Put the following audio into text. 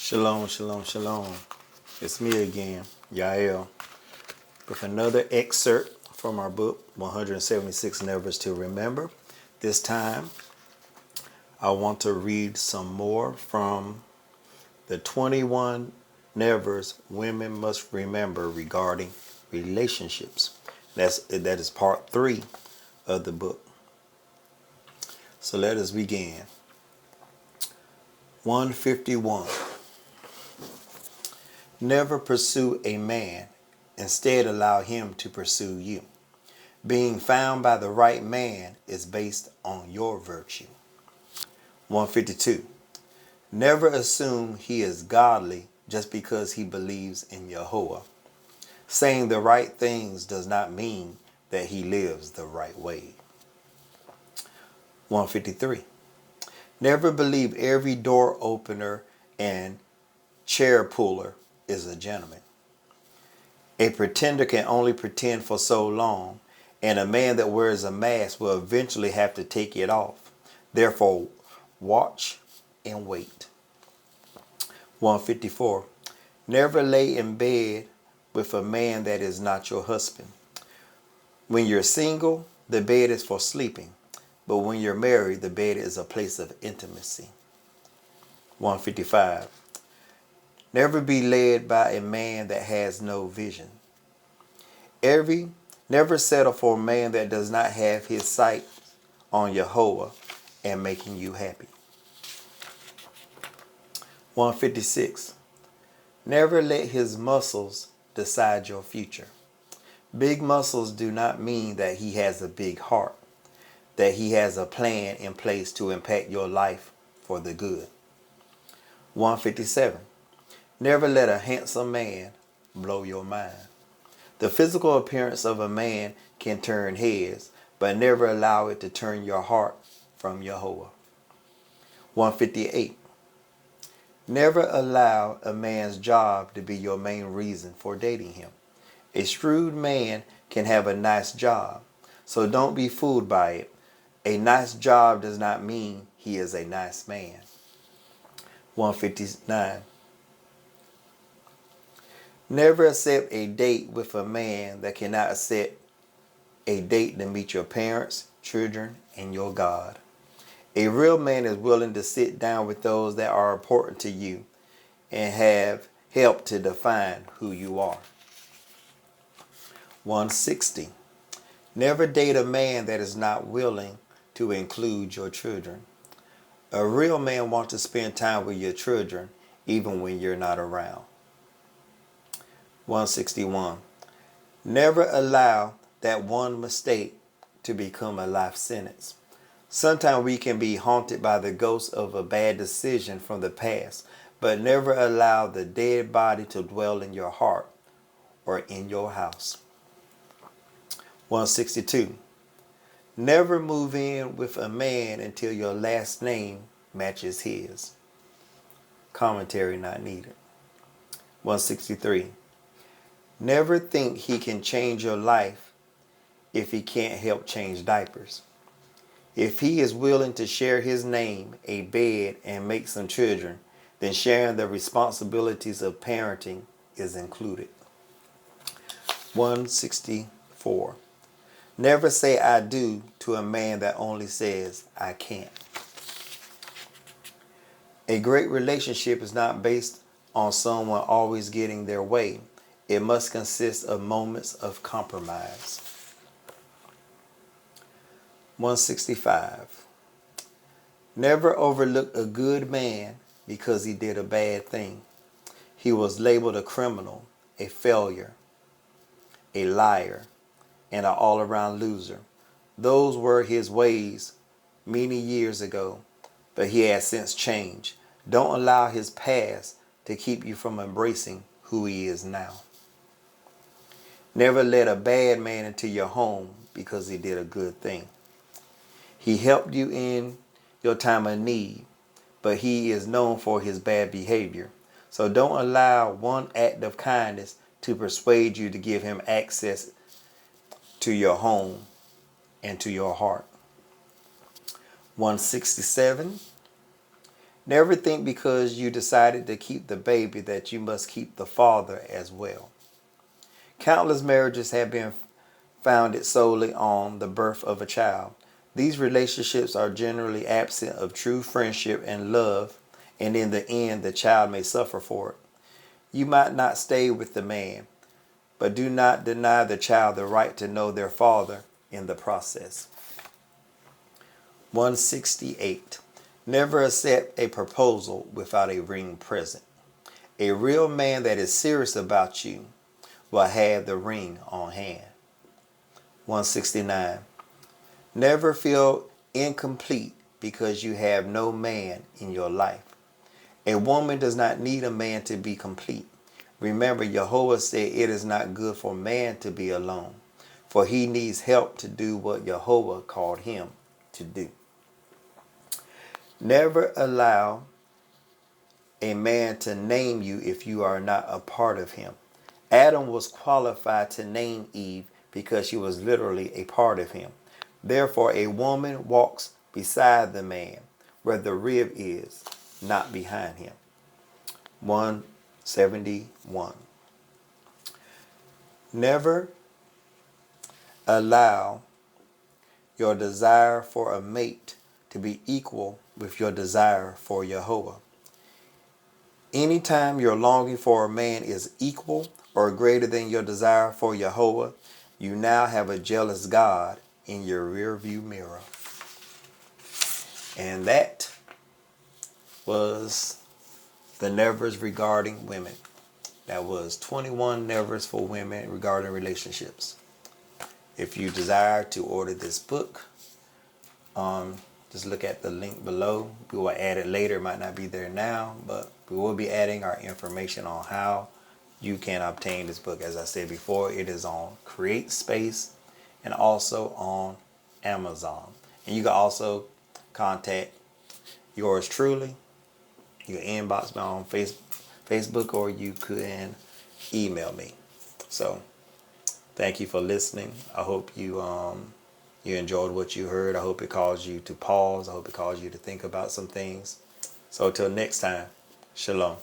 Shalom, shalom, shalom. It's me again, Yael, with another excerpt from our book, 176 Nevers to Remember. This time, I want to read some more from the 21 Nevers women must remember regarding relationships. That is part 3 of the book. So let us begin. 151. Never pursue a man. Instead, allow him to pursue you. Being found by the right man is based on your virtue. 152. Never assume he is godly just because he believes in Yahuwah. Saying the right things does not mean that he lives the right way. 153. Never believe every door opener and chair puller is a gentleman. A pretender can only pretend for so long, and a man that wears a mask will eventually have to take it off. Therefore, watch and wait. 154. Never lay in bed with a man that is not your husband. When you're single, the bed is for sleeping, but when you're married, the bed is a place of intimacy. 155. Never be led by a man that has no vision. Never settle for a man that does not have his sight on Yahuwah and making you happy. 156. Never let his muscles decide your future. Big muscles do not mean that he has a big heart, that he has a plan in place to impact your life for the good. 157. Never let a handsome man blow your mind. The physical appearance of a man can turn heads, but never allow it to turn your heart from Yahuwah. 158. Never allow a man's job to be your main reason for dating him. A shrewd man can have a nice job, so don't be fooled by it. A nice job does not mean he is a nice man. 159. Never accept a date with a man that cannot accept a date to meet your parents, children, and your God. A real man is willing to sit down with those that are important to you and have helped to define who you are. 160. Never date a man that is not willing to include your children. A real man wants to spend time with your children even when you're not around. 161. Never allow that one mistake to become a life sentence. Sometimes we can be haunted by the ghost of a bad decision from the past, but never allow the dead body to dwell in your heart or in your house. 162. Never move in with a man until your last name matches his. Commentary not needed. 163. Never think he can change your life if he can't help change diapers. If he is willing to share his name, a bed, and make some children, then sharing the responsibilities of parenting is included. 164. Never say I do to a man that only says I can't. A great relationship is not based on someone always getting their way. It must consist of moments of compromise. 165. Never overlook a good man because he did a bad thing. He was labeled a criminal, a failure, a liar, and an all-around loser. Those were his ways many years ago, but he has since changed. Don't allow his past to keep you from embracing who he is now. Never let a bad man into your home because he did a good thing. He helped you in your time of need, but he is known for his bad behavior. So don't allow one act of kindness to persuade you to give him access to your home and to your heart. 167. Never think because you decided to keep the baby that you must keep the father as well. Countless marriages have been founded solely on the birth of a child. These relationships are generally absent of true friendship and love, and in the end, the child may suffer for it. You might not stay with the man, but do not deny the child the right to know their father in the process. 168. Never accept a proposal without a ring present. A real man that is serious about you will have the ring on hand. 169. Never feel incomplete because you have no man in your life. A woman does not need a man to be complete. Remember, Jehovah said it is not good for man to be alone, for he needs help to do what Jehovah called him to do. Never allow a man to name you if you are not a part of him. Adam was qualified to name Eve because she was literally a part of him. Therefore, a woman walks beside the man where the rib is, not behind him. 171. Never allow your desire for a mate to be equal with your desire for Jehovah. Anytime your longing for a man is equal or greater than your desire for Jehovah, you now have a jealous God in your rearview mirror. And that was the nevers regarding women. That was 21 nevers for women regarding relationships. If you desire to order this book, just look at the link below. We will add it later. It might not be there now, but we will be adding our information on how you can obtain this book. As I said before, it is on CreateSpace and also on Amazon. And you can also contact yours truly. You can inbox me on Facebook, or you can email me. So thank you for listening. I hope you enjoyed what you heard. I hope it caused you to pause. I hope it caused you to think about some things. So till next time, Shalom.